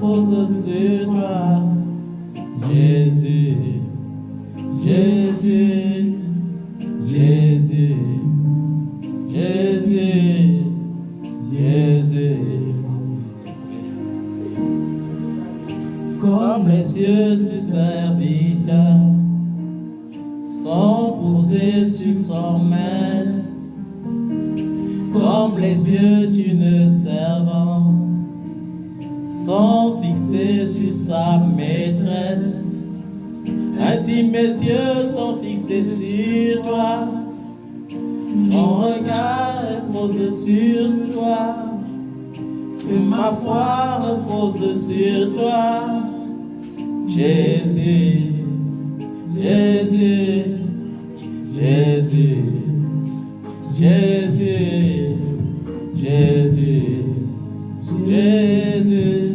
repose sur toi. Jésus, Jésus, Jésus, Jésus, Jésus. Comme les yeux du serviteur sont posés sur son maître, comme les yeux d'une servante sont fixés sur sa maîtresse, ainsi mes yeux sont fixés sur toi. Mon regard repose sur toi, et ma foi repose sur toi. Jésus, Jésus, Jésus, Jésus, Jésus, Jésus,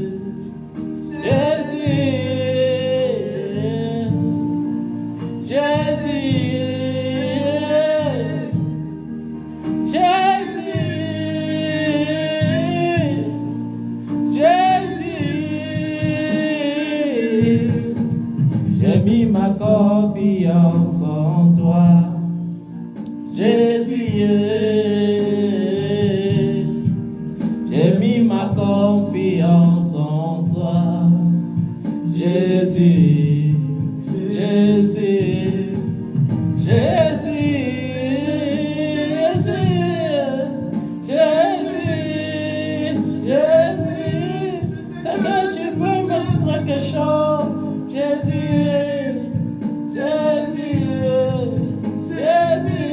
j'ai mis ma confiance en toi, Jésus. J'ai mis ma confiance en toi, Jésus, Jésus, Jésus, Jésus, Jésus. C'est que tu peux me faire quelque chose, Jésus, Jésus, Jésus,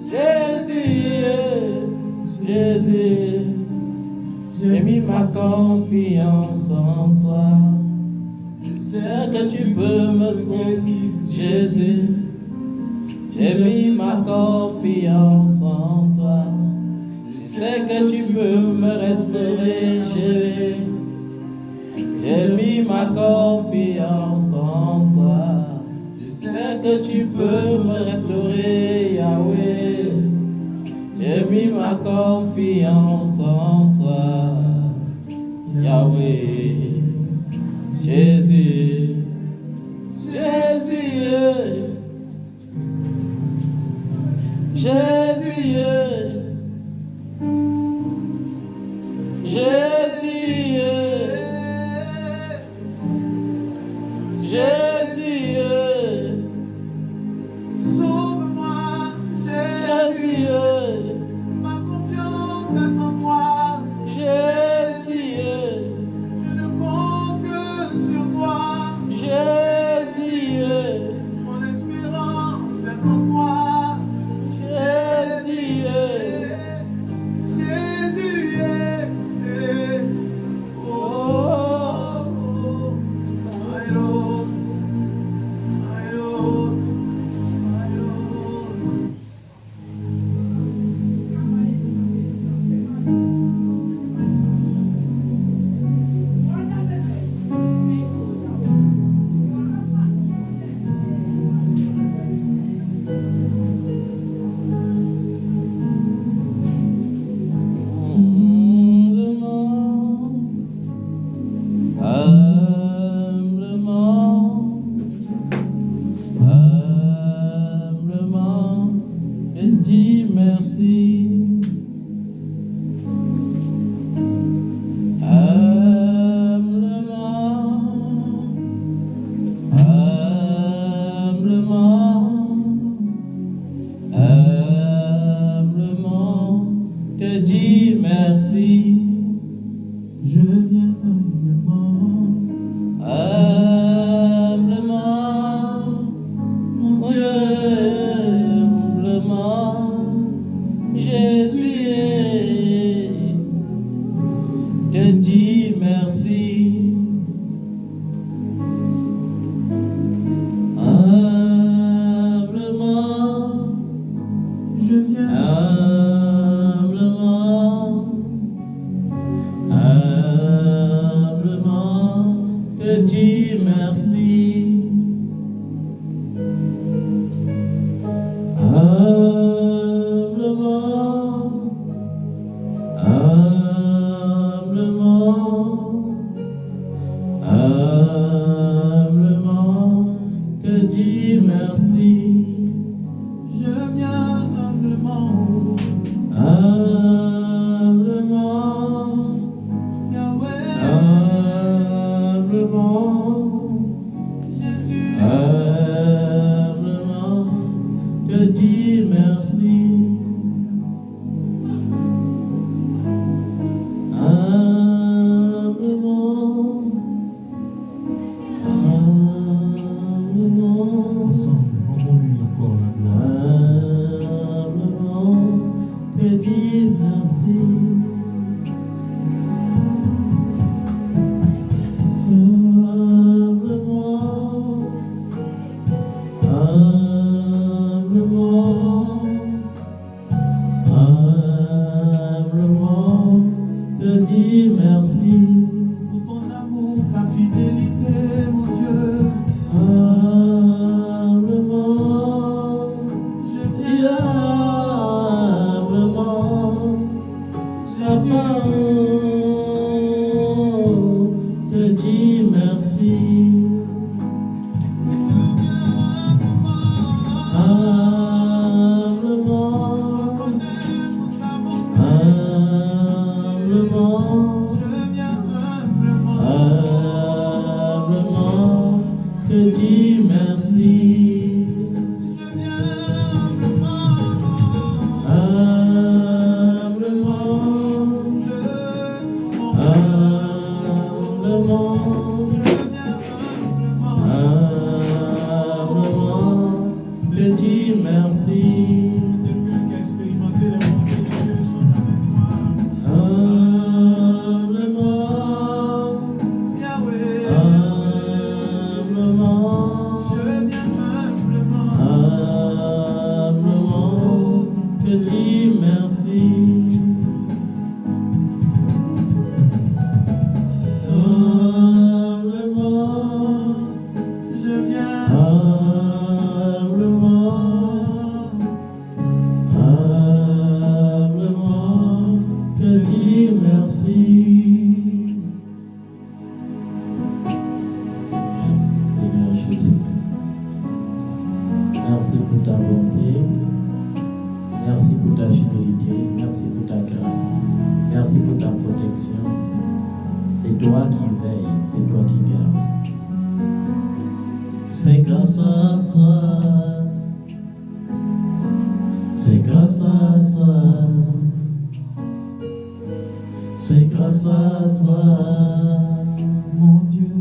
Jésus, Jésus. J'ai mis ma confiance en toi. Je sais que tu peux me sauver, Jésus. J'ai mis ma confiance en toi. Je sais que tu peux me restaurer, Jésus. J'ai mis ma confiance en toi. Je sais que tu peux me restaurer, Yahweh. J'ai mis ma confiance en toi, Yahweh. Jésus, Jésus, Jésus, Jésus, Jésus, sauve-moi, Jésus. Jésus, Ma confiance est en toi. Jésus, Je ne compte que sur toi. Jésus, Mon espérance est en toi. Jésus, dis merci. Humblement, te dis merci. Pour ton amour, ta fidélité, mon Dieu. Humblement, je dis humblement, Jésus, te dis merci. Te dis merci. Humblement, te dis merci. Depuis qu'a expérimenté les montées de Dieu, chante avec moi. Humblement, Yahweh, humblement, je viens humblement. humblement, te dis merci. Humblement, Je viens humblement, humblement, te dis merci. Merci Seigneur Jésus. Merci pour ta bonté. Merci pour ta fidélité. Merci pour ta grâce. Merci pour ta protection. C'est toi qui veilles, c'est toi qui gardes. C'est grâce à toi. C'est grâce à toi. C'est grâce à toi, mon Dieu.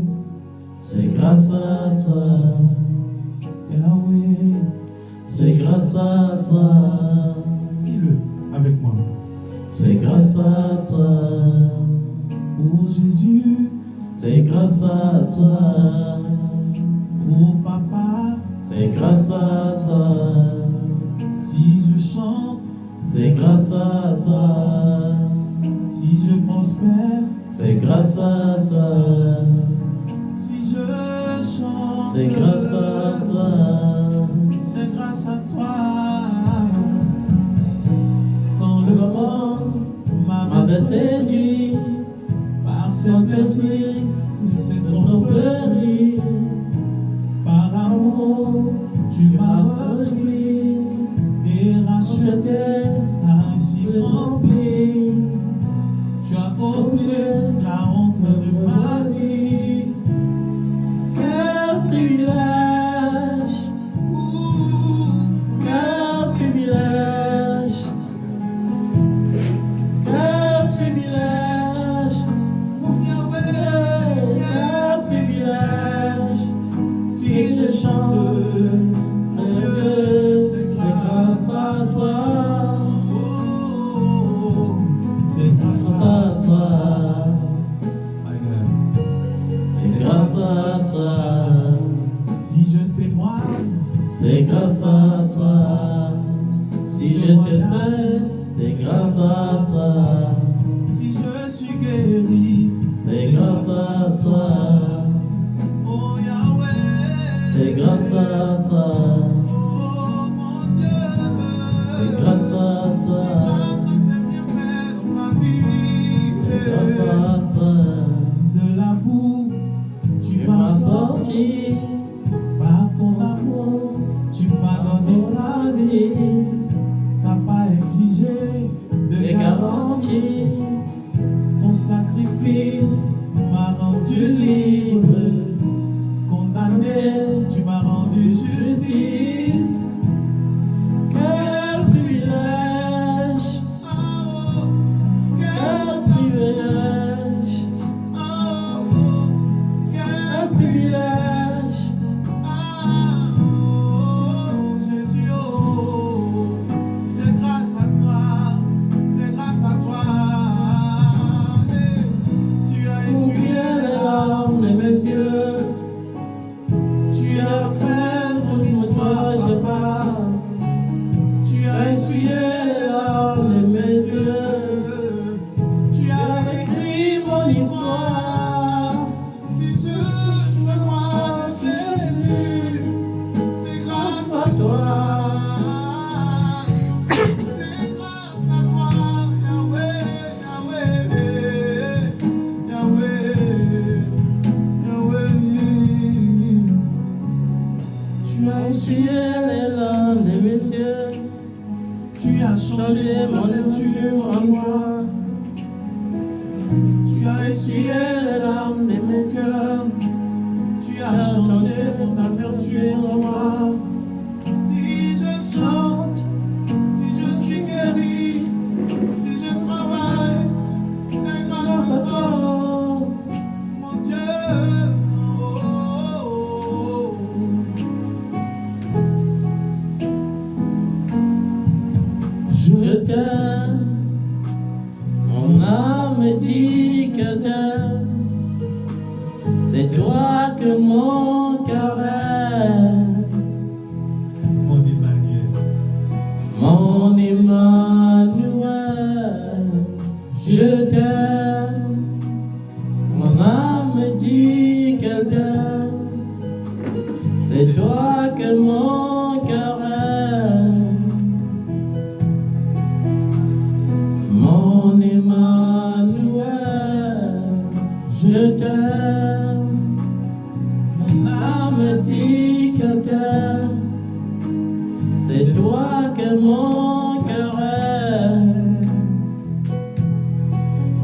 c'est grâce à toi, Yahweh, c'est grâce à toi, dis-le avec moi. c'est grâce à toi, Oh Jésus, c'est grâce à toi, oh Papa, c'est grâce à toi, si je chante, c'est grâce à toi, si je prospère, c'est grâce à toi, si je chante, c'est grâce à toi, c'est grâce à toi. Quand le monde m'avait m'avait séduit par sans cette esprit, esprit cette de tromperie, tromperie, par amour, tu m'as recueilli et racheté, ainsi rempli. Tu as ôté la honte de ma vie. Quel privilège, quel privilège, quel privilège, quel privilège. Si je chante, mon Dieu, c'est grâce à toi, C'est grâce grâce à à toi, c'est grâce à toi, si je témoigne, c'est grâce à toi. Si je te sais, c'est grâce à toi, si je suis guéri, c'est grâce à toi, oh Yahweh, c'est grâce à toi, oh mon Dieu, c'est grâce à toi, grâce à tes bienfaits dans ma vie. c'est grâce à toi. De la boue, tu Tu m'as m'as sorti sorti par ton amour, tu m'as donné la vie. T'as pas exigé de des garantie. garanties, Ton sacrifice m'a rendu libre. Condamné, tu m'as rendu justice. quel privilège, Oh, quel privilège, quel privilège, Jésus, oh, c'est grâce à toi, âme dit que t'aimes. C'est toi que mon cœur aime. Mon Emmanuel. Mon Emmanuel, je t'aime. Mon âme dit qu'elle t'aime. C'est toi que mon cœur aime. Mon Emmanuel, je t'aime. Mon âme dit qu'elle t'aime. C'est toi que mon cœur aime.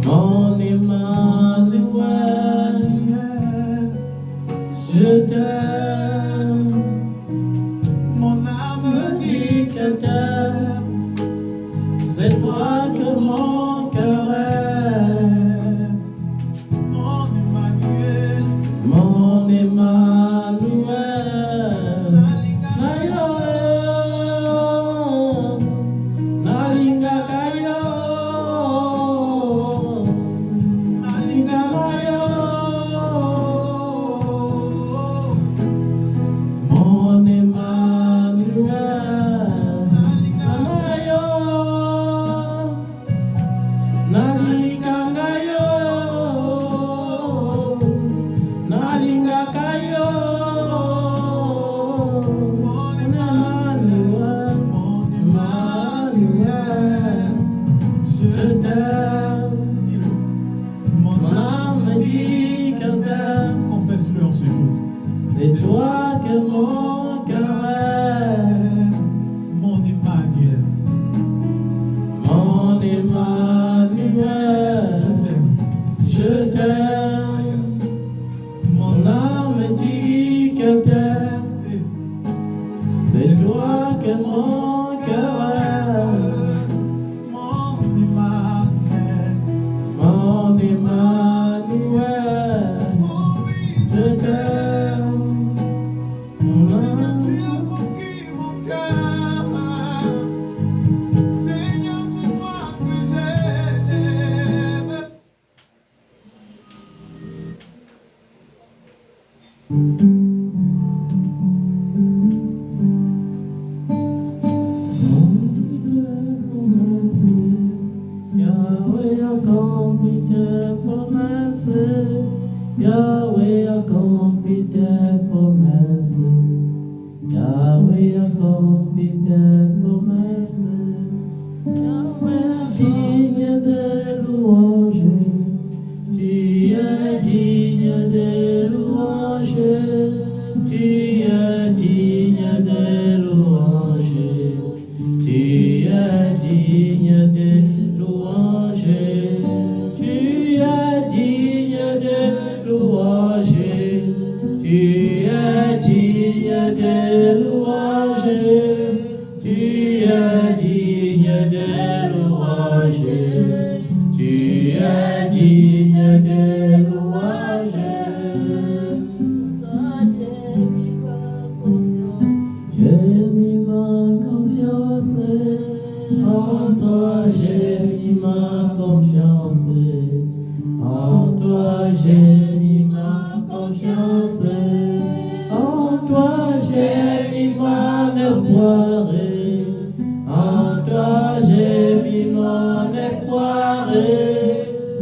Mon Emmanuel, je t'aime. Mon âme Dit que t'aime. C'est toi que mon cœur aime. Mon Emmanuel. Mon Emmanuel. Nalinga kayo. Nalinga kayo. Mon Emmanuel. Namayo. Nalinga kayo. Nalinga kayo. Mon Emmanuel. Mon Emmanuel. Je t'aime. Dis-le. Mon âme dit qu'elle t'aime. Confesse-le en ce jour. C'est toi que mon cœur aime. Mon Emmanuel. Mon Emmanuel. Je t'aime. Je t'aime. Mon âme dit qu'elle t'aime. C'est toi que mon cœur aime. Mon Emmanuel. Mon Emmanuel. Oh oui, Je t'aime. Mon âme. tu as conquis mon cœur. Seigneur, c'est toi que j'aime. Yahweh accomplit tes promesses. Yahweh accomplit tes promesses. Yahweh accomplit tes promesses. Yahweh digne de louange. Tu es digne de louange. Tu es digne de louange. Tu es digne de louange. Tu es digne de louange. Tu es digne de louange. Tu es digne de louange. Tu es digne de louange. J'ai mis ma confiance. En toi j'ai mis ma confiance. En toi j'ai mis ma confiance. En toi j'ai mis mon espoir. En toi j'ai mis mon espoir.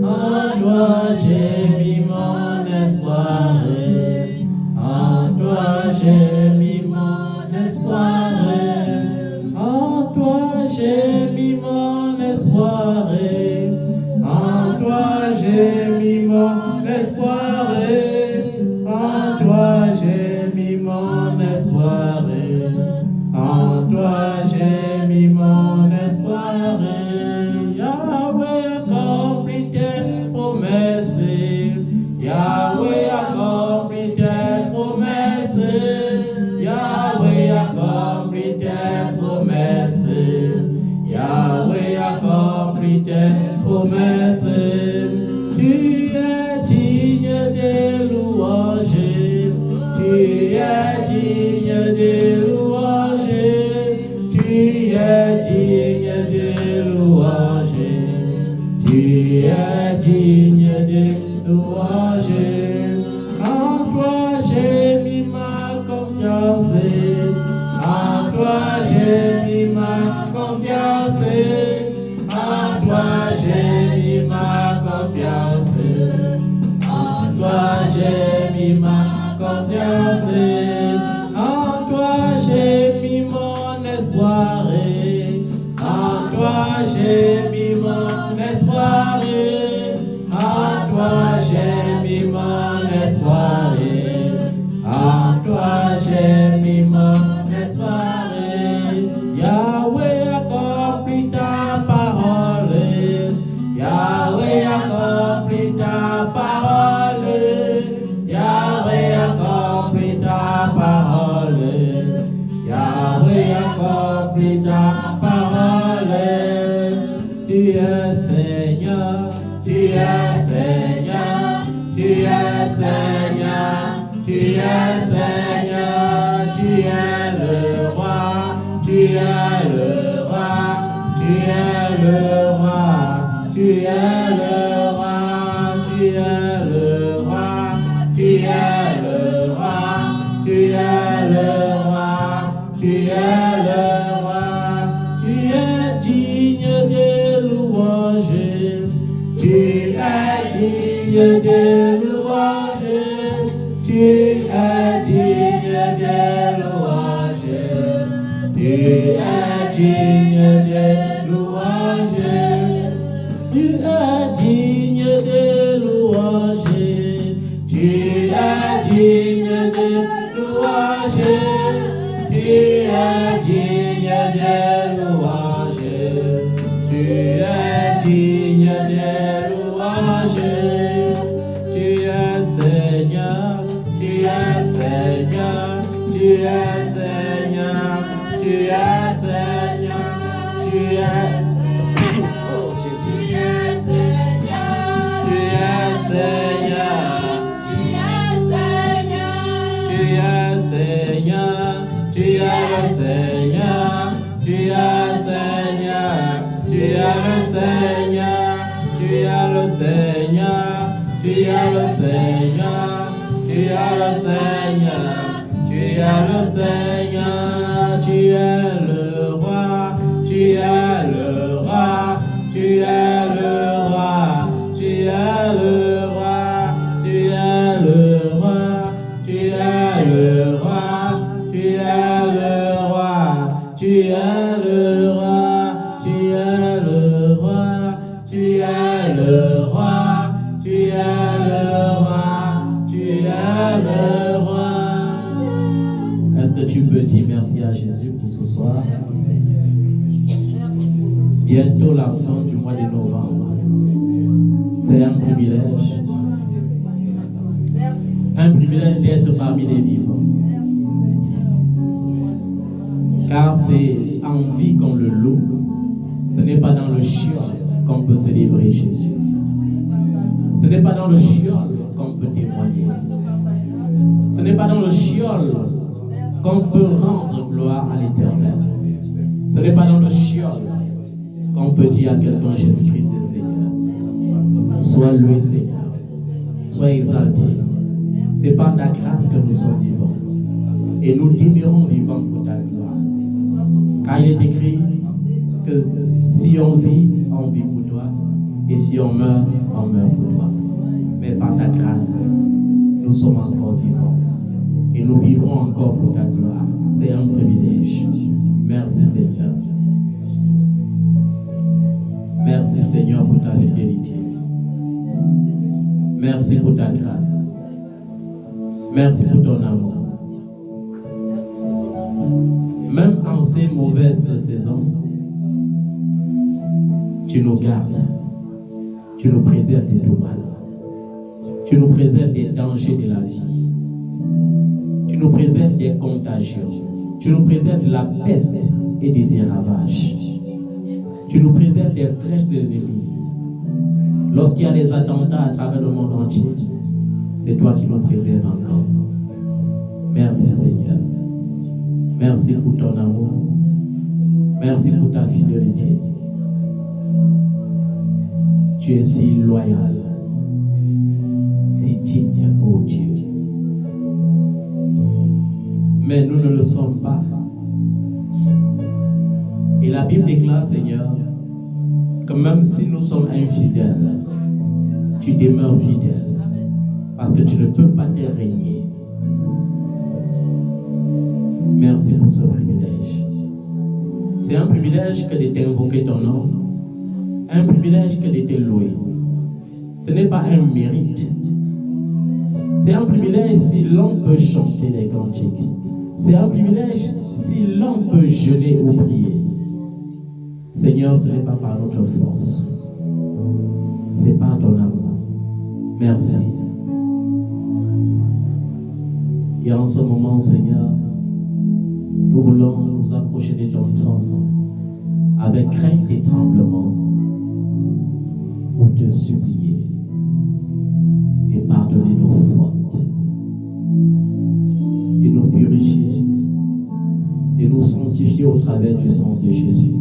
En toi j'ai mis mon espoir. En toi j'ai mis mon espoir. En toi j'ai mis mon espoir. En toi j'ai mis mon espoir. En toi j'ai mis mon espoir. En toi j'ai mis mon espoir. Yahweh accomplit tes promesses. Yahweh accomplit tes promesses. Yahweh accomplit tes promesses. Yahweh accomplit tes promesses. Tu es digne de louange. Tu es digne de louange. Tu es digne de louange. Tu Tu es digne de louange. En toi j'ai mis ma confiance. En toi j'ai mis ma confiance. En toi j'ai mis ma confiance. En toi j'ai mis ma confiance. En toi j'ai mis mon espoir. En toi j'ai mis mon espoir. En toi j'ai mis mon espoir. En toi j'ai mis mon espoir. Yahweh accomplit ta parole. Yahweh accomplit ta parole. Yahweh accomplit ta parole. Yahweh accomplit ta parole. Tu es Seigneur, tu es Seigneur, tu es Seigneur, tu es Seigneur, tu es le roi, tu es le roi, tu es le roi, tu es le roi, tu es le roi, tu es le roi, tu es le roi, tu es le roi, tu es digne de louange, tu es digne de louange, tu es digne de louange, tu es digne de louange, tu es digne de louange, tu es digne de louange, tu es digne de louange, tu es digne de louange, tu es Seigneur, tu es Seigneur, tu es Seigneur, tu es Seigneur, tu es oh Jésus, tu es Seigneur, tu es Seigneur, tu es Seigneur, tu es le Seigneur, tu es Seigneur, tu es le Seigneur, tu es le Seigneur, tu es le Seigneur, tu es le Seigneur, tu es le Seigneur, tu es le roi, tu es le roi, tu es le roi, tu es le roi, tu es le roi, tu es le roi, tu es le roi, tu es le roi, tu es le roi, tu es le roi, tu es le roi, tu es le roi. Est-ce que tu peux dire merci à Jésus pour ce soir? Bientôt la fin du mois de novembre. C'est un privilège. Un privilège d'être parmi les vivants. Car c'est en vie qu'on le loue. Ce n'est pas dans le chiol qu'on peut célébrer Jésus. Ce n'est pas dans le chiol qu'on peut témoigner. Ce n'est pas dans le chiol qu'on peut rendre gloire à l'Éternel. Ce n'est pas dans le chiol qu'on peut dire à quelqu'un Jésus-Christ est Seigneur. Sois loué Seigneur. Sois exalté. C'est par ta grâce que nous sommes vivants. Et nous demeurons vivants pour ta gloire. Car il est écrit que si on vit pour toi. Et si on meurt pour toi. Mais par ta grâce, nous sommes encore vivants. Et nous vivrons encore pour ta gloire. C'est un privilège. Merci Seigneur. Merci Seigneur pour ta fidélité. Merci pour ta grâce. Merci pour ton amour. Même en ces mauvaises saisons, tu nous gardes. Tu nous préserves de tout mal. Tu nous préserves des dangers de la vie. Tu nous préserves des contagions. Tu nous préserves de la peste et des ravages. Tu nous préserves des flèches de l'ennemi. Lorsqu'il y a des attentats à travers le monde entier, c'est toi qui nous préserves encore. Merci Seigneur. Merci pour ton amour. Merci pour ta fidélité. Tu es si loyal, si digne, oh Dieu. Mais nous ne le sommes pas. Et la Bible déclare, Seigneur, que même si nous sommes infidèles, tu demeures fidèle. Parce que tu ne peux pas te régner. Merci pour ce privilège. C'est un privilège que de t'invoquer ton nom. Un privilège que de te louer. Ce n'est pas un mérite. C'est un privilège si l'on peut chanter les cantiques. C'est un privilège si l'on peut jeûner ou prier. Seigneur, ce n'est pas par notre force. C'est par ton amour. Merci. Et en ce moment, Seigneur, nous voulons nous approcher de ton trône avec crainte et tremblement pour te supplier de pardonner nos fautes, de nous purifier, de nous sanctifier au travers du sang de Jésus.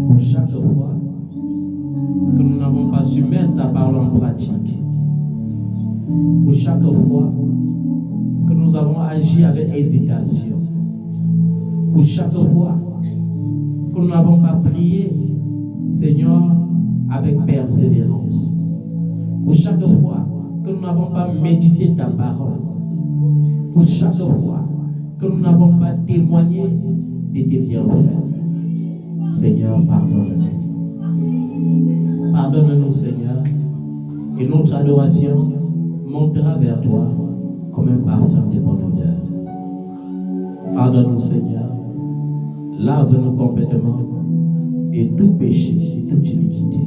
Pour chaque fois que nous n'avons pas su mettre ta parole en pratique, pour chaque fois que nous avons agi avec hésitation, pour chaque fois que nous n'avons pas prié, Seigneur, avec persévérance, pour chaque fois que nous n'avons pas médité ta parole, pour chaque fois que nous n'avons pas témoigné de tes bienfaits, Seigneur, pardonne-nous. Pardonne-nous, Seigneur, et notre adoration montera vers toi comme un parfum de bonne odeur. Pardonne-nous, Seigneur. Lave-nous complètement de tout péché, de toute iniquité.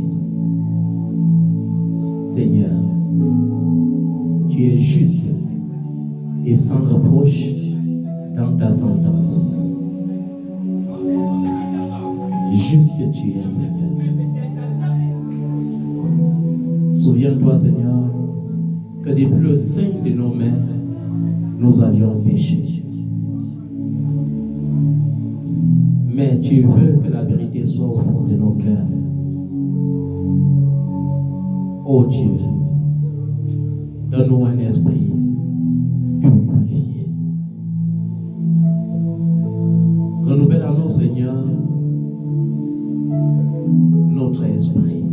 Seigneur, tu es juste et sans reproche dans ta sentence. Juste tu es, Seigneur. Souviens-toi, Seigneur, que depuis le sein de nos mères, nous avions péché. Mais tu veux que la vérité soit au fond de nos cœurs. Oh Dieu, donne-nous un esprit purifié. Renouvelle en nous, Seigneur, notre esprit.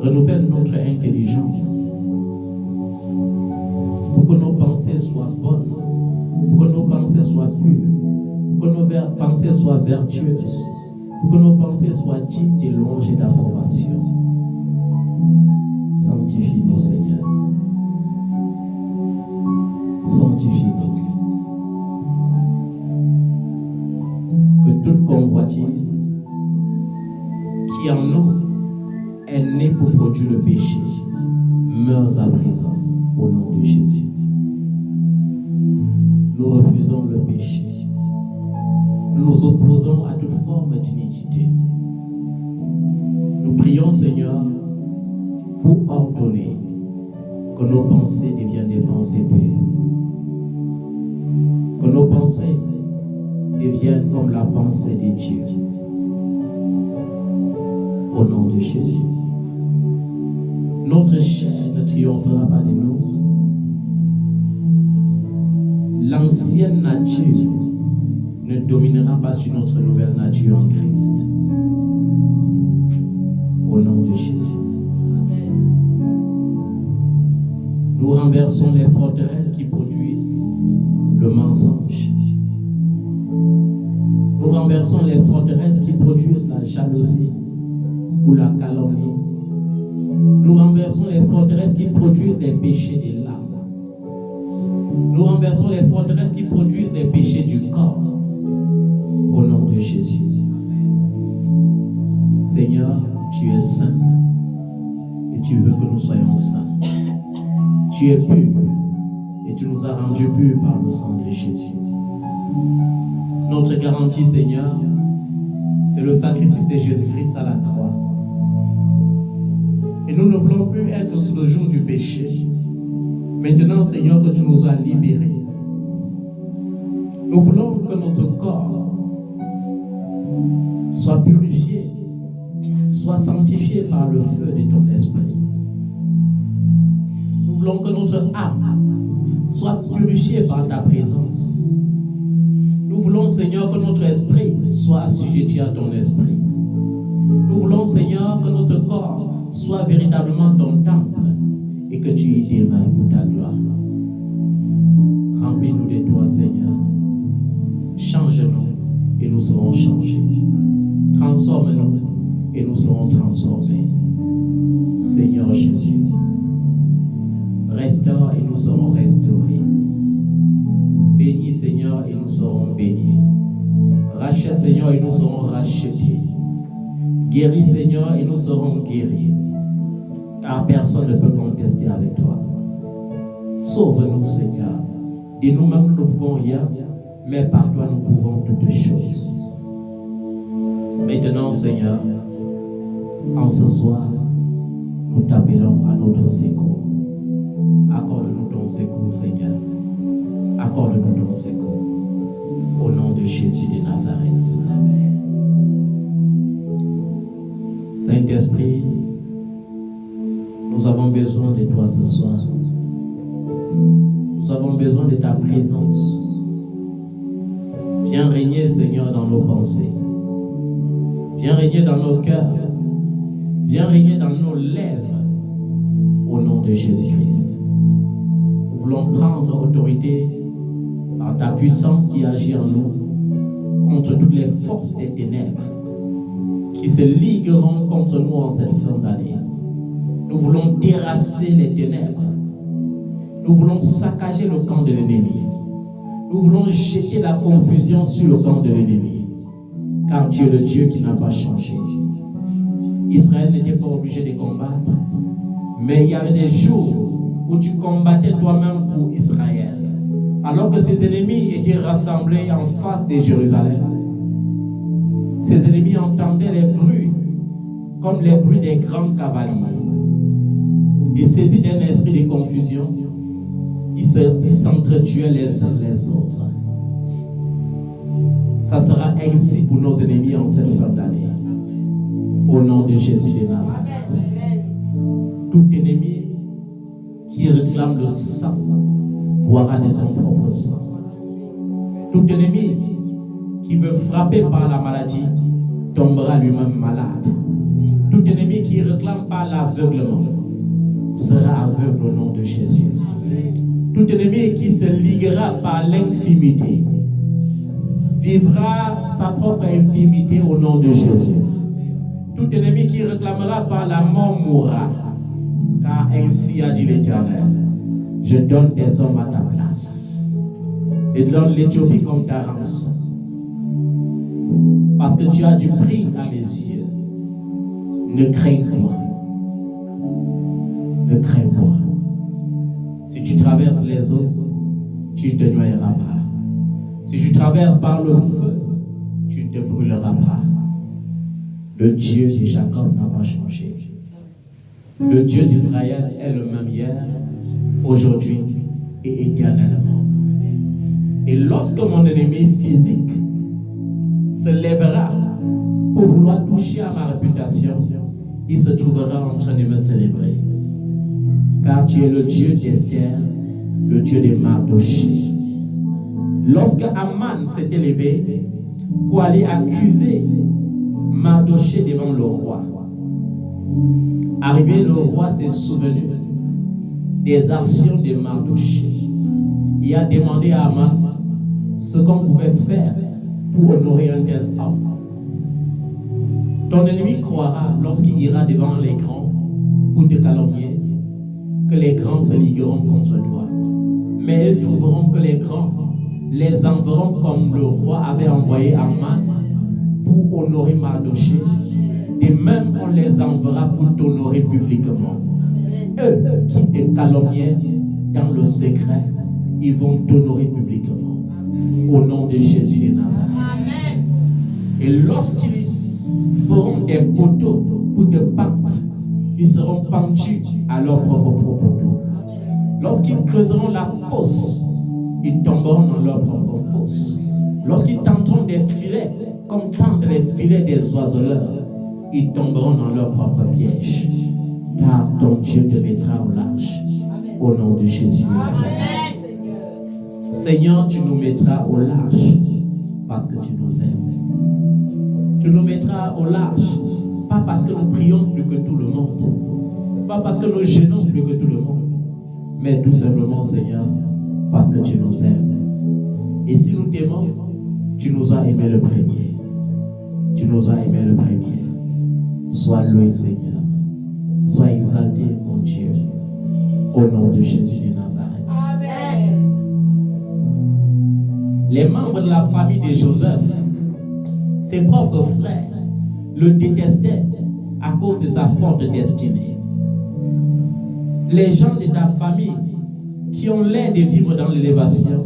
Renouvelle notre intelligence. Pour que nos pensées soient bonnes, pour que nos pensées soient pures, pour que nos pensées soient vertueuses, pour que nos pensées soient dignes de louange et d'approbation. Sanctifie-nous, Seigneur. Sanctifie-nous. Que toute convoitise qui en nous est née pour produire le péché meure à présent au nom de Jésus. Nous refusons le péché. Nous nous opposons à toute forme d'iniquité. Nous prions, Seigneur, pour ordonner que nos pensées deviennent des pensées pures. Que nos pensées deviennent comme la pensée de Dieu. Au nom de Jésus. Notre chair ne triomphera pas de nous. L'ancienne nature ne dominera pas sur notre nouvelle nature en Christ. Au nom de Jésus. Nous renversons les forteresses qui produisent le mensonge. Nous renversons les forteresses qui produisent la jalousie ou la calomnie. Nous renversons les forteresses qui produisent les péchés de l'âme. Nous renversons les forteresses qui produisent les péchés du corps. Au nom de Jésus. Seigneur, tu es saint et tu veux que nous soyons saints. Tu es pur et tu nous as rendus purs par le sang de Jésus. Notre garantie, Seigneur, c'est le sacrifice de Jésus-Christ à la croix. Et nous ne voulons plus être sous le joug du péché. Maintenant, Seigneur, que tu nous as libérés. Nous voulons que notre corps soit purifié, soit sanctifié par le feu de ton esprit. Nous voulons que notre âme soit purifiée par ta présence. Nous voulons, Seigneur, que notre esprit soit assujetti à ton esprit. Nous voulons, Seigneur, que notre corps soit véritablement ton temple et que tu y demeures pour ta gloire. Remplis-nous de toi, Seigneur. Change-nous et nous serons changés. Transforme-nous et nous serons transformés. Seigneur Jésus, restaure et nous serons restaurés. Bénis, Seigneur, et nous serons bénis. Rachète, Seigneur, et nous serons rachetés. Guéris, Seigneur, et nous serons guéris. Car personne ne peut contester avec toi. Sauve-nous, Seigneur. De nous-mêmes, nous ne pouvons rien, mais par toi, nous pouvons toutes choses. Maintenant, Seigneur, en ce soir, nous t'appelons à notre secours. Accorde-nous ton secours, Seigneur. Accorde-nous ton secours. Au nom de Jésus de Nazareth. Saint-Esprit, nous avons besoin de toi ce soir. Nous avons besoin de ta présence. Viens régner, Seigneur, dans nos pensées. Viens régner dans nos cœurs. Viens régner dans nos lèvres. Au nom de Jésus-Christ. Nous voulons prendre autorité par ta puissance qui agit en nous contre toutes les forces des ténèbres qui se ligueront contre nous en cette fin d'année. Nous voulons terrasser les ténèbres. Nous voulons saccager le camp de l'ennemi. Nous voulons jeter la confusion sur le camp de l'ennemi. Car tu es le Dieu qui n'a pas changé. Israël n'était pas obligé de combattre, mais il y avait des jours où tu combattais toi-même pour Israël. Alors que ses ennemis étaient rassemblés en face de Jérusalem. Ses ennemis entendaient les bruits comme les bruits des grands cavaliers. Et saisis d'un esprit de confusion, ils s'entretuaient les uns les autres. Ça sera ainsi pour nos ennemis en cette fin d'année. Au nom de Jésus de Nazareth. Tout ennemi qui réclame le sang boira de son propre sang. Tout ennemi qui veut frapper par la maladie tombera lui-même malade. Tout ennemi qui réclame par l'aveuglement sera aveugle au nom de Jésus. Tout ennemi qui se liguera par l'infimité vivra sa propre infimité au nom de Jésus. Tout ennemi qui réclamera par la mort mourra, car ainsi a dit l'Éternel. Je donne des hommes à ta place. Je donne l'Éthiopie comme ta rançon. Parce que tu as du prix à mes yeux. Ne crains point. Ne crains point. Si tu traverses les eaux, tu ne te noyeras pas. Si tu traverses par le feu, tu ne te brûleras pas. Le Dieu de Jacob n'a pas changé. Le Dieu d'Israël est le même hier, aujourd'hui et éternellement. Et lorsque mon ennemi physique se lèvera pour vouloir toucher à ma réputation, il se trouvera en train de me célébrer. Car tu es le Dieu d'Esther, le Dieu de Mardoché. Lorsque Aman s'est élevé pour aller accuser Mardoché devant le roi, arrivé, le roi s'est souvenu des actions de Mardoché. Il a demandé à Aman ce qu'on pouvait faire pour honorer un tel homme. Ton ennemi croira, lorsqu'il ira devant les grands pour te calomnier, que les grands se ligueront contre toi. Mais ils trouveront que les grands les enverront comme le roi avait envoyé Aman pour honorer Mardoché. Et même on les enverra pour t'honorer publiquement. Eux qui te calomniaient dans le secret, ils vont t'honorer publiquement. Au nom de Jésus de Nazareth. Et lorsqu'ils feront des poteaux pour te pendre, ils seront pendus à leur propre poteau. Lorsqu'ils creuseront la fosse, ils tomberont dans leur propre fosse. Lorsqu'ils tenteront des filets, comme tendent les filets des oiseleurs, ils tomberont dans leur propre piège. Car ton Dieu te mettra au large. Au nom de Jésus de Nazareth. Seigneur, tu nous mettras au large parce que tu nous aimes. Tu nous mettras au large, pas parce que nous prions plus que tout le monde, pas parce que nous gênons plus que tout le monde, mais tout simplement, Seigneur, parce que tu nous aimes. Et si nous t'aimons, tu nous as aimé le premier. Tu nous as aimé le premier. Sois loué, Seigneur. Sois exalté, mon Dieu. Au nom de Jésus de Nazareth. Amen. Les membres de la famille de Joseph, ses propres frères, le détestaient à cause de sa forte destinée. Les gens de ta famille qui ont l'air de vivre dans l'élévation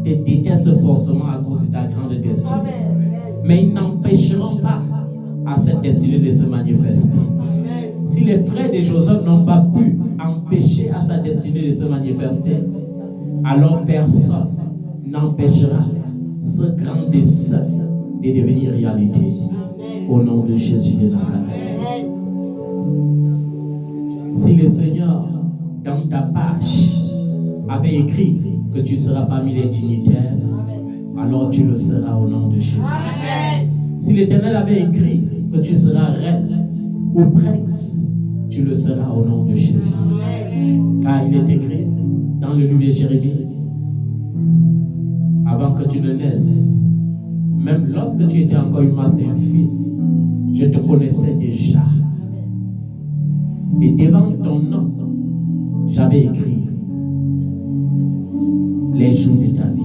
te détestent forcément à cause de ta grande destinée. Amen. Mais ils n'empêcheront pas à cette destinée de se manifester. Amen. Si les frères de Joseph n'ont pas pu empêcher à sa destinée de se manifester, alors personne n'empêchera ce grand dessein de devenir réalité. Amen. Au nom de Jésus de Nazareth. Amen. Si le Seigneur, dans ta page, avait écrit que tu seras parmi les dignitaires, alors tu le seras au nom de Jésus. Amen. Si l'Éternel avait écrit que tu seras reine ou prince, tu le seras au nom de Jésus. Amen. Car il est écrit dans le livre de Jérémie, avant que tu ne naisses, même lorsque tu étais encore une masse infime, je te connaissais déjà. Et devant ton nom, j'avais écrit les jours de ta vie.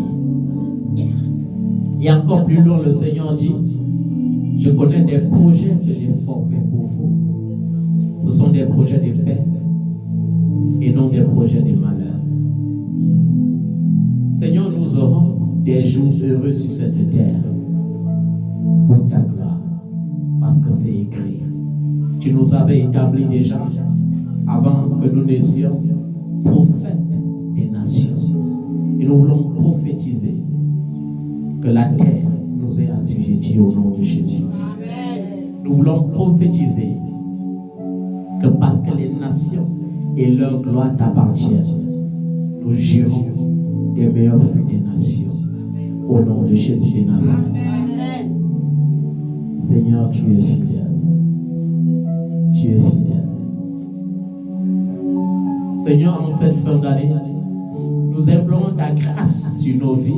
Et encore plus loin, le Seigneur dit, je connais des projets que j'ai formés pour vous. Ce sont des projets de paix et non des projets de malheur. Seigneur, nous aurons des jours heureux sur cette terre pour ta gloire, parce que c'est écrit. Tu nous avais établis déjà avant que nous naissions prophètes des nations. Et nous voulons prophétiser que la terre nous est assujettie au nom de Jésus. Amen. Nous voulons prophétiser que parce que les nations et leur gloire t'appartiennent, nous jurons des meilleurs fruits des nations. Au nom de Jésus de Nazareth. Amen. Seigneur, tu es fidèle. Tu es fidèle. Seigneur, en cette fin d'année, nous implorons ta grâce sur nos vies.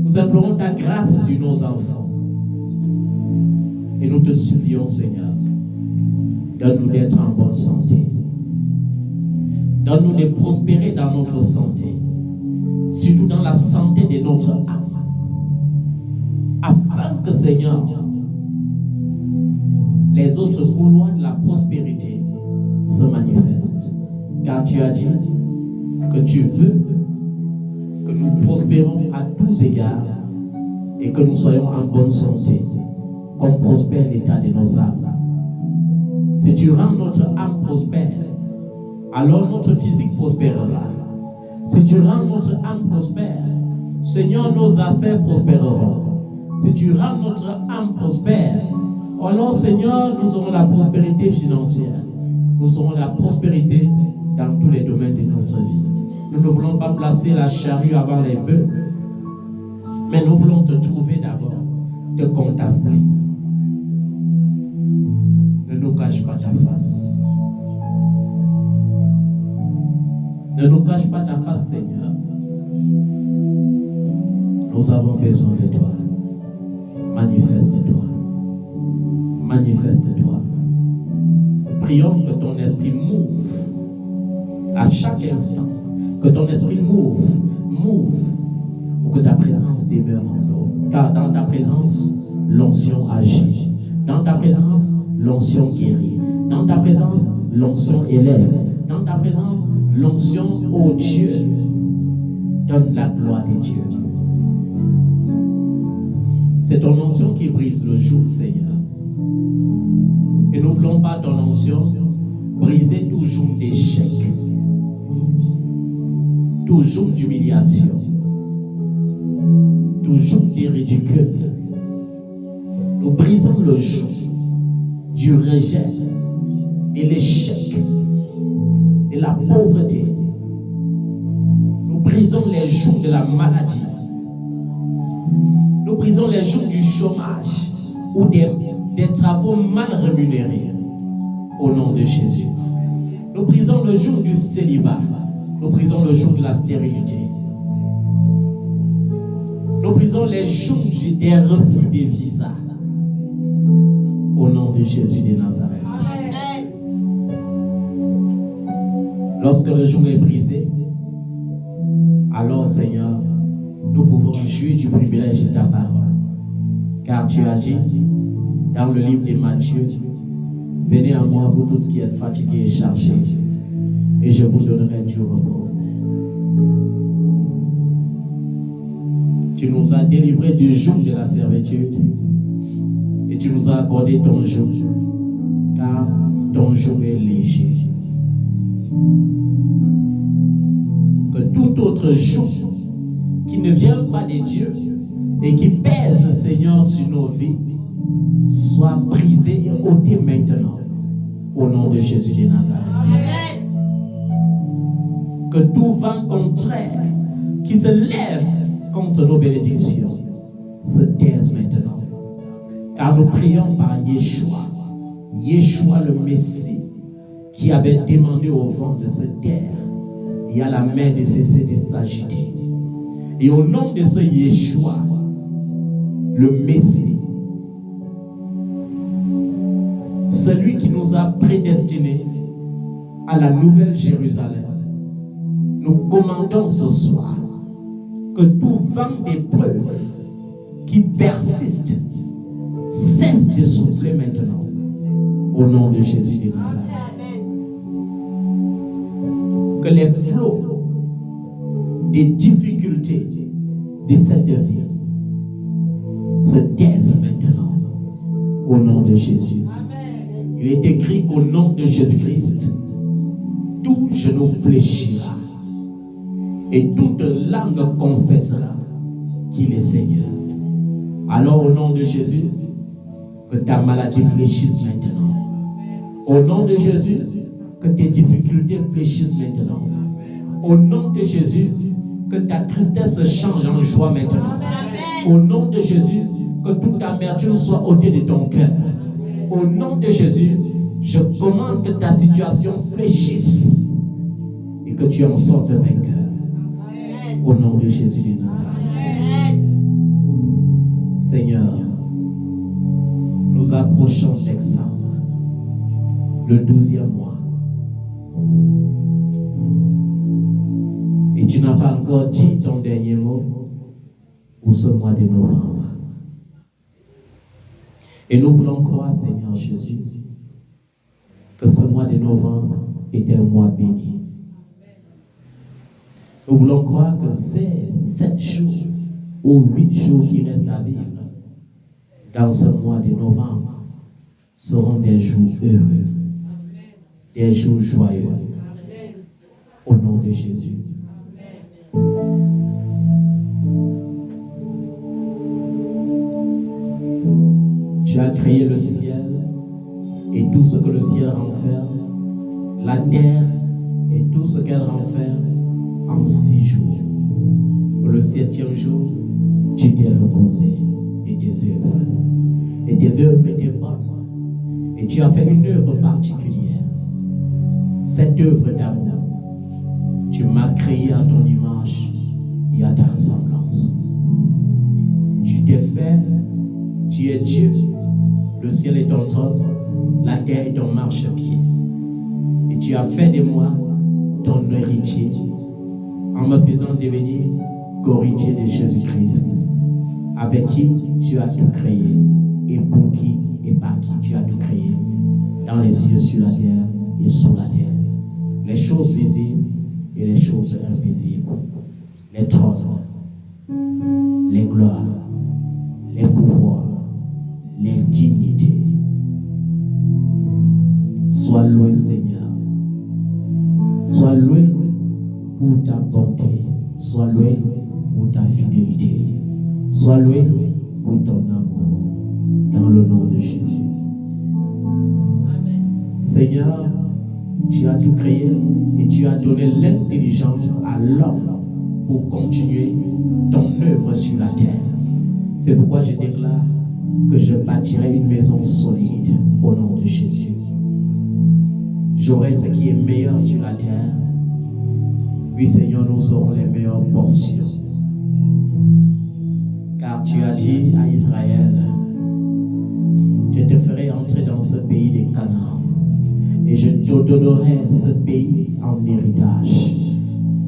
Nous implorons ta grâce sur nos enfants. Et nous te supplions, Seigneur, donne-nous d'être en bonne santé. Donne-nous de prospérer dans notre santé, surtout dans la santé de notre âme, afin que, Seigneur, les autres couloirs de la prospérité se manifestent. Car tu as dit que tu veux que nous prospérons à tous égards et que nous soyons en bonne santé, comme prospère l'état de nos âmes. Si tu rends notre âme prospère, alors notre physique prospérera. Si tu rends notre âme prospère, Seigneur, nos affaires prospéreront. Si tu rends notre âme prospère, alors Seigneur, nous aurons la prospérité financière. Nous aurons la prospérité dans tous les domaines de notre vie. Nous ne voulons pas placer la charrue avant les bœufs, mais nous voulons te trouver d'abord, te contempler. Ne nous cache pas ta face. Ne nous cache pas ta face, Seigneur. Nous avons besoin de toi. Manifeste-toi. Manifeste-toi. Prions que ton esprit mouve à chaque instant. Que ton esprit mouve pour que ta présence demeure en nous. Car dans ta présence, l'onction agit. Dans ta présence, l'onction guérit. Dans ta présence, l'onction élève. Dans ta présence, l'onction, ô Dieu, donne la gloire de Dieu. C'est ton onction qui brise le joug, Seigneur. Et nous ne voulons pas ton onction briser tout joug d'échec, tout joug d'humiliation, tout joug de ridicule. Nous brisons le joug du du rejet, de l'échec, de la pauvreté. Nous brisons les jougs de la maladie. Nous brisons les jougs du chômage ou des travaux mal rémunérés au nom de Jésus. Nous brisons le joug du célibat. Nous brisons le joug de la stérilité. Nous brisons les jougs des refus des visas au nom de Jésus de Nazareth. Lorsque le joug est brisé, alors Seigneur, nous pouvons jouir du privilège de ta parole. Car tu as dit dans le livre de Matthieu, venez à moi, vous tous qui êtes fatigués et chargés, et je vous donnerai du repos. Tu nous as délivrés du joug de la servitude et tu nous as accordé ton joug, car ton joug est léger. Que tout autre joug qui ne vient pas de Dieu et qui pèse, Seigneur, sur nos vies, soit brisé et ôté maintenant, au nom de Jésus de Nazareth. Que tout vent contraire qui se lève contre nos bénédictions se taise maintenant. Car nous prions par Yeshua, Yeshua le Messie, qui avait demandé au vent de se taire et à la mer de cesser de s'agiter. Et au nom de ce Yeshua, le Messie, celui qui nous a prédestinés à la nouvelle Jérusalem, nous commandons ce soir que tout vent d'épreuve qui persiste cesse de souffler maintenant au nom de Jésus de Nazareth. Que les flots des difficultés de cette vie se taisent maintenant au nom de Jésus. Il est écrit qu'au nom de Jésus-Christ, tout genou fléchira et toute langue confessera qu'il est Seigneur. Alors au nom de Jésus, que ta maladie fléchisse maintenant. Au nom de Jésus, que tes difficultés fléchissent maintenant. Au nom de Jésus, que ta tristesse change en joie maintenant. Au nom de Jésus, que toute amertume soit ôtée de ton cœur. Au nom de Jésus, je commande que ta situation fléchisse et que tu en sortes vainqueur. Au nom de Jésus de Nazareth. Seigneur, nous approchons d'Exemple, le 12e mois. Et tu n'as pas encore dit ton dernier mot pour ce mois de novembre. Et nous voulons croire, Seigneur Jésus, que ce mois de novembre est un mois béni. Nous voulons croire que ces 7 jours ou 8 jours qui restent à vivre dans ce mois de novembre seront des jours heureux, des jours joyeux. Au nom de Jésus. Tu as créé le ciel et tout ce que le ciel renferme, la terre et tout ce qu'elle renferme en 6 jours. Pour le 7e jour, tu t'es reposé de tes œuvres. Et tes œuvres étaient bonnes. Et tu as fait une œuvre particulière. Cette œuvre d'amour, tu m'as créé à ton image et à ta ressemblance. Tu t'es fait, tu es Dieu. Le ciel est ton trône, la terre est ton marchepied. Et tu as fait de moi ton héritier en me faisant devenir co-héritier de Jésus-Christ, avec qui tu as tout créé et pour qui et par qui tu as tout créé, dans les cieux, sur la terre et sous la terre. Les choses visibles et les choses invisibles, les trônes, les gloires, les pouvoirs, les dignités. Sois loué, Seigneur. Sois loué pour ta bonté. Sois loué pour ta fidélité. Sois loué pour ton amour. Dans le nom de Jésus. Seigneur, tu as tout créé et tu as donné l'intelligence à l'homme pour continuer ton œuvre sur la terre. C'est pourquoi je déclare que je bâtirai une maison solide au nom de Jésus. J'aurai ce qui est meilleur sur la terre. Oui, Seigneur, nous aurons les meilleures portions. Car tu as dit à Israël, je te ferai entrer dans ce pays des Canaan et je te donnerai ce pays en héritage.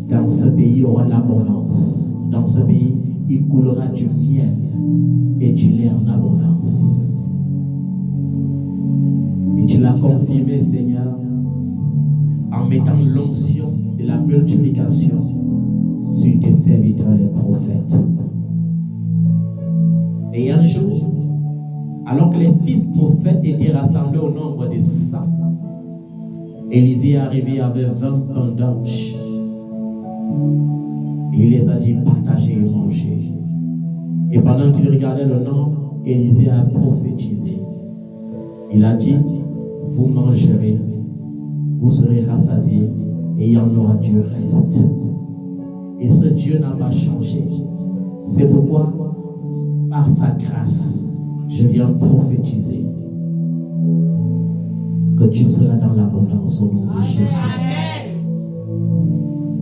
Dans ce pays, il y aura l'abondance. Dans ce pays, il coulera du miel et du lait en abondance. Et tu l'as confirmé, Seigneur, en mettant l'onction de la multiplication sur tes serviteurs les prophètes. Et un jour, alors que les fils prophètes étaient rassemblés au nombre de 100, Élisée est arrivé avec 20 pains d'orge. Et il les a dit partagez et mangez. Et pendant qu'il regardait le nombre, Élisée a prophétisé. Il a dit, vous mangerez, vous serez rassasiés et il y en aura du reste. Et ce Dieu n'a pas changé. C'est pourquoi, par sa grâce, je viens prophétiser que tu seras dans l'abondance au nom de Jésus.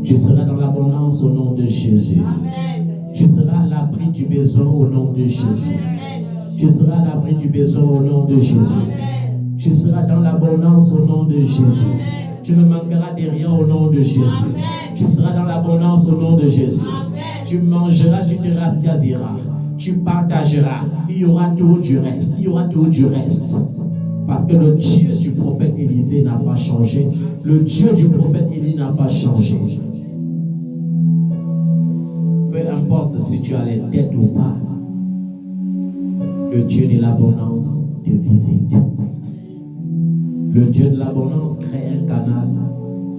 Tu seras dans l'abondance au nom de Jésus. Tu seras à l'abri du besoin au nom de Jésus. Tu seras à l'abri du besoin au nom de Jésus. Tu seras dans l'abondance au nom de Jésus. Tu ne manqueras de rien au nom de Jésus. Tu seras dans l'abondance au nom de Jésus. Tu mangeras, tu te rassasieras. Tu partageras. Il y aura tout du reste. Il y aura tout du reste. Parce que le Dieu du prophète Élisée n'a pas changé. Le Dieu du prophète Élie n'a pas changé. Peu importe si tu as les dettes ou pas, le Dieu de l'abondance te visite. Le Dieu de l'abondance crée un canal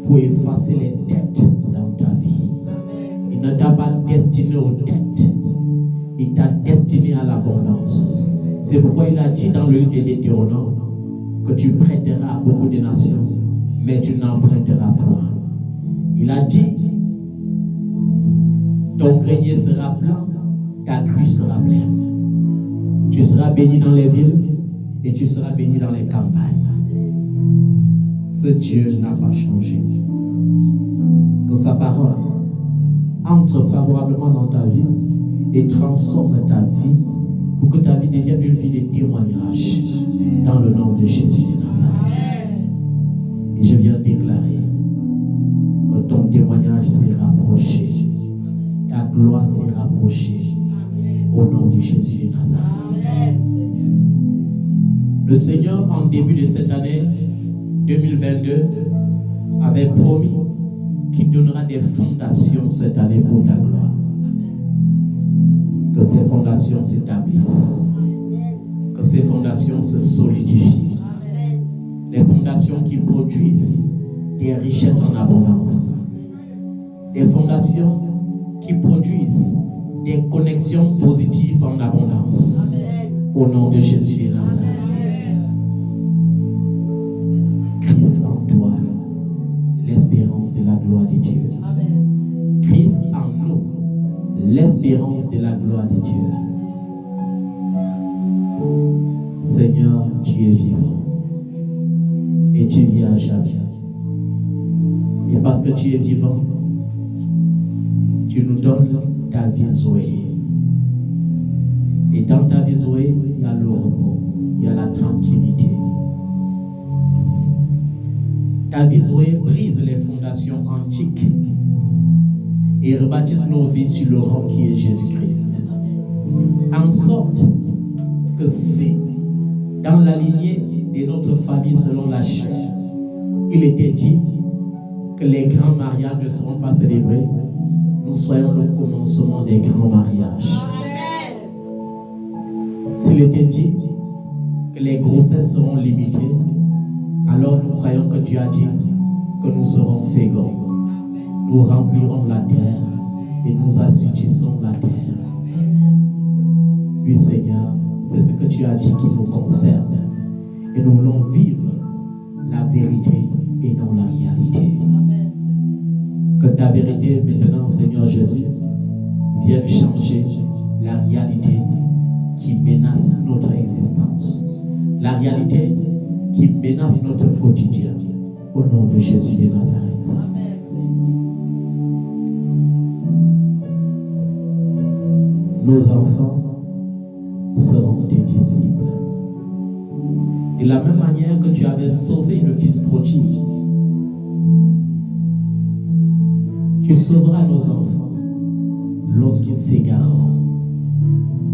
pour effacer les dettes dans ta vie. Il ne t'a pas destiné aux dettes. Il t'a destiné à l'abondance. C'est pourquoi il a dit dans le livre de Deutéronome que tu prêteras à beaucoup de nations, mais tu n'emprunteras point. Il a dit, ton grenier sera plein, ta crue sera pleine. Tu seras béni dans les villes et tu seras béni dans les campagnes. Ce Dieu n'a pas changé. Que sa parole entre favorablement dans ta vie et transforme ta vie pour que ta vie devienne une vie de témoignage dans le nom de Jésus de Nazareth. Et je viens déclarer que ton témoignage s'est rapproché, ta gloire s'est rapprochée au nom de Jésus de Nazareth. Le Seigneur, en début de cette année 2022, avait promis qu'il donnera des fondations cette année pour ta gloire. Que ces fondations s'établissent, que ces fondations se solidifient. Les fondations qui produisent des richesses en abondance. Des fondations qui produisent des connexions positives en abondance. Au nom de Jésus de Nazareth. Christ en toi, l'espérance de la gloire de Dieu. Christ en nous, l'espérance de la gloire de Dieu. Seigneur, tu es vivant et tu vis à jamais. Et parce que tu es vivant, tu nous donnes ta vie Zoé. Et dans ta vie Zoé, il y a le repos, il y a la tranquillité. Ta vie Zoé brise les fondations antiques et rebâtisse nos vies sur le roc qui est Jésus-Christ. En sorte que si, dans la lignée de notre famille selon la chair, il était dit que les grands mariages ne seront pas célébrés, nous soyons le commencement des grands mariages. S'il était dit que les grossesses seront limitées, alors nous croyons que tu as dit que nous serons féconds. Nous remplirons la terre et nous assujettissons la terre. Oui, Seigneur, c'est ce que tu as dit qui nous concerne. Et nous voulons vivre la vérité et non la réalité. Que ta vérité maintenant, Seigneur Jésus, vienne changer la réalité qui menace notre existence. La réalité qui menace notre quotidien. Au nom de Jésus de Nazareth. Nos enfants seront des disciples. De la même manière que tu avais sauvé le fils prodigue, tu sauveras nos enfants lorsqu'ils s'égareront.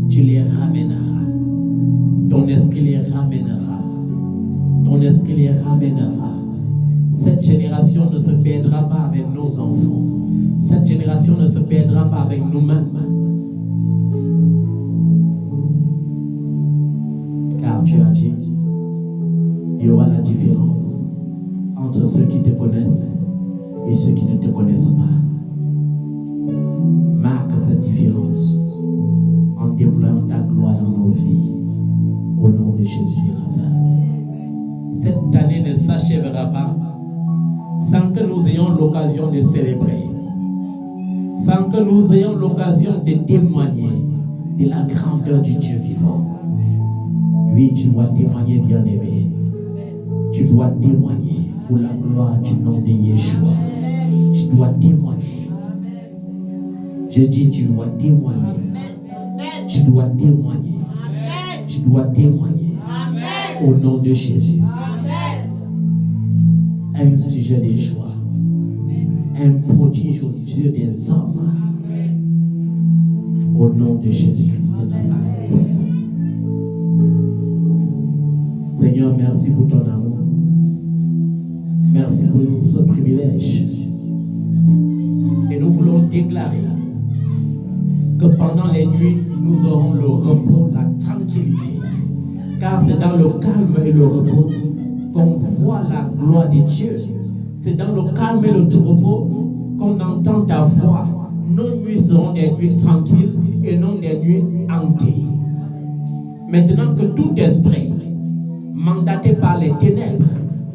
Tu les ramèneras. Ton esprit les ramènera. Ton esprit les ramènera. Cette génération ne se perdra pas avec nos enfants. Cette génération ne se perdra pas avec nous-mêmes. Car tu as dit, il y aura la différence entre ceux qui te connaissent et ceux qui ne te connaissent pas. Marque cette différence en déployant ta gloire dans nos vies. Au nom de Jésus de Nazareth. Cette année ne s'achèvera pas sans que nous ayons l'occasion de célébrer, sans que nous ayons l'occasion de témoigner de la grandeur du Dieu vivant. Oui, tu dois témoigner, bien-aimé. Tu dois témoigner pour la gloire du nom de Yeshua. Tu dois témoigner. Je dis, tu dois témoigner. Tu dois témoigner. Tu dois témoigner. Au nom de Jésus. Un sujet de joie. Un prodige aux yeux des hommes. Au nom de Jésus-Christ de Nazareth. Seigneur, merci pour ton amour. Merci pour ce privilège. Et nous voulons déclarer que pendant les nuits, nous aurons le repos, la tranquillité. Car c'est dans le calme et le repos qu'on voit la gloire de Dieu. C'est dans le calme et le repos qu'on entend ta voix. Nos nuits seront des nuits tranquilles et non des nuits hantées. Maintenant que tout esprit mandaté par les ténèbres,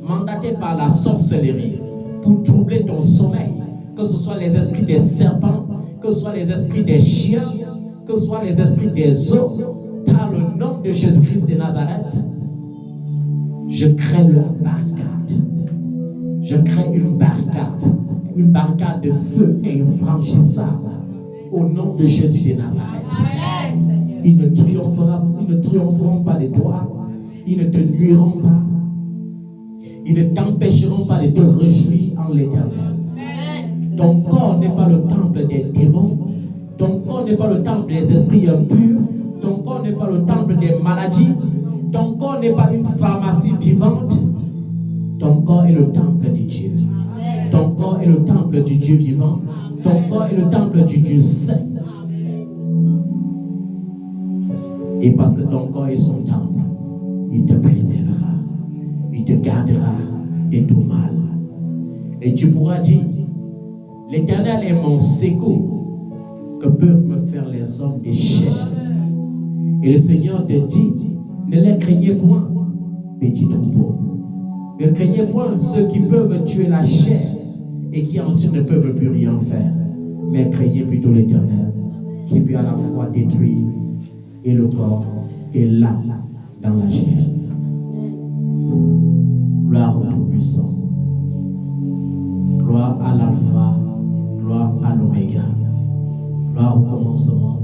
mandaté par la sorcellerie pour troubler ton sommeil, que ce soit les esprits des serpents, que ce soit les esprits des chiens, que ce soit les esprits des eaux, par le nom de Jésus-Christ de Nazareth, je crée leur barricade. Je crée une barricade de feu et infranchissable au nom de Jésus de Nazareth. Ils ne triompheront pas de toi. Ils ne te nuiront pas. Ils ne t'empêcheront pas de te réjouir en l'Éternel. Ton corps n'est pas le temple des démons. Ton corps n'est pas le temple des esprits impurs. Ton corps n'est pas le temple des maladies. Ton corps n'est pas une pharmacie vivante. Ton corps est le temple de Dieu. Ton corps est le temple du Dieu vivant. Ton corps est le temple du Dieu saint. Et parce que ton corps est son temple, il te préservera. Il te gardera de tout mal. Et tu pourras dire, l'Éternel est mon secours. Que peuvent me faire les hommes de chair? Et le Seigneur te dit, ne les craignez point, petit troupeau. Ne craignez point ceux qui peuvent tuer la chair et qui ensuite ne peuvent plus rien faire. Mais craignez plutôt l'Éternel, qui peut à la fois détruire et le corps et l'âme dans la chair. Gloire au Tout-Puissant. Gloire à l'Alpha, gloire à l'Oméga. Gloire au commencement,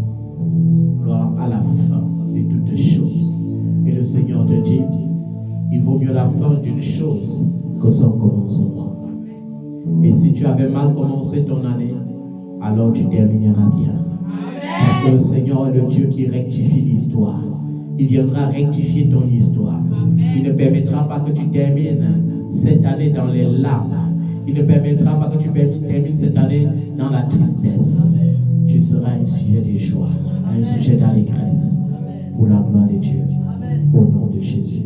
gloire à la fin de toutes choses. Et le Seigneur te dit, il vaut mieux la fin d'une chose que son commencement. Et si tu avais mal commencé ton année, alors tu termineras bien. Parce que le Seigneur est le Dieu qui rectifie l'histoire. Il viendra rectifier ton histoire. Il ne permettra pas que tu termines cette année dans les larmes. Il ne permettra pas que tu termines cette année dans la tristesse. Tu seras un sujet de joie, un sujet d'allégresse pour la gloire de Dieu. Au nom de Jésus.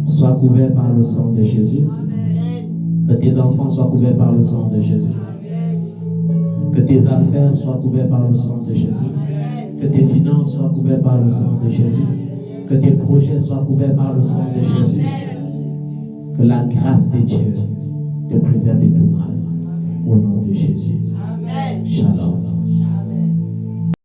Sois couvert par le sang de Jésus. Que tes enfants soient couverts par le sang de Jésus. Que tes affaires soient couvertes par le sang de Jésus. Que tes finances soient couvertes par le sang de Jésus. Que tes projets soient couverts par le sang de Jésus. Que la grâce de Dieu te préserve de tout mal. Au nom de Jésus.